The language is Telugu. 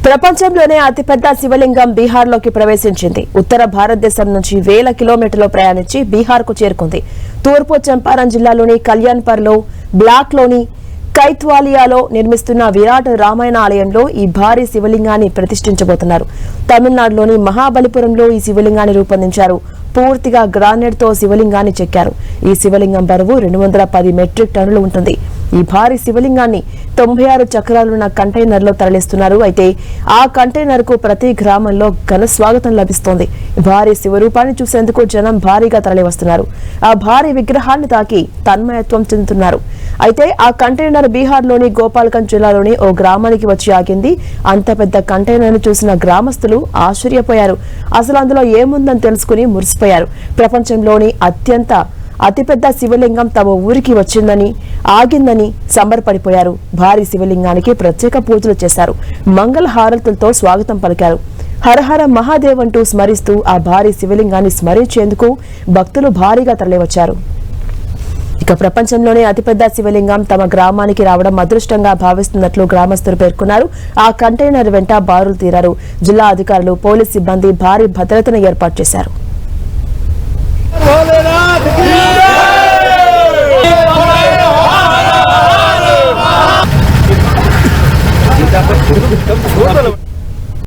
ప్రపంచంలోనే అతిపెద్ద శివలింగం బీహార్లోకి ప్రవేశించింది. ఉత్తర భారతదేశం నుంచి వేల కిలోమీటర్లు ప్రయాణించి బీహార్కు చేరుకుంది. తూర్పు చంపారణ్ జిల్లాలోని కళ్యాణ్పర్లో బ్లాక్లోని కైత్వాలియాలో నిర్మిస్తున్న విరాట్ రామాయణ ఆలయంలో ఈ భారీ శివలింగాన్ని ప్రతిష్ఠించబోతున్నారు. తమిళనాడులోని మహాబలిపురంలో ఈ శివలింగాన్ని రూపొందించారు. పూర్తిగా గ్రానైట్ తో శివలింగాన్ని చెక్కారు. ఈ శివలింగం బరువు 210 మెట్రిక్ టన్నులు ఉంటుంది. ఈ భారీ శివలింగాన్ని 96 చక్రాలున్న కంటైనర్లో తరలిస్తున్నారు. అయితే ఆ కంటైనర్ కు ప్రతి గ్రామంలో ఘన స్వాగతం లభిస్తోంది. భారీ శివరూపాన్ని చూసేందుకు జనం భారీగా తరలివస్తున్నారు. ఆ భారీ విగ్రహాన్ని తాకి తన్మయత్వం చెందుతున్నారు. అయితే ఆ కంటైనర్ బీహార్లోని గోపాల్గంజ్ జిల్లాలోని ఓ గ్రామానికి వచ్చి ఆగింది. అంత పెద్ద కంటైనర్ చూసిన గ్రామస్తులు ఆశ్చర్యపోయారు. అసలు అందులో ఏముందని తెలుసుకుని మురిసిపోయారు. ప్రపంచంలోని అతిపెద్ద శివలింగం తమ ఊరికి వచ్చిందని ఆగిందని సంబరపడిపోయారు. భారీ శివలింగానికి ప్రత్యేక పూజలు చేశారు. మంగళ హారతులతో స్వాగతం పలికారు. హరహర మహాదేవ్ అంటూ స్మరిస్తూ ఆ భారీ శివలింగాన్ని స్మరించేందుకు భక్తులు భారీగా తరలివచ్చారు. ఇక ప్రపంచంలోనే అతిపెద్ద శివలింగం తమ గ్రామానికి రావడం అదృష్టంగా భావిస్తున్నట్లు గ్రామస్తులు పేర్కొన్నారు. ఆ కంటైనర్ వెంట బారులు తీరారు. జిల్లా అధికారులు, పోలీస్ సిబ్బంది భారీ భద్రతను ఏర్పాటు చేశారు.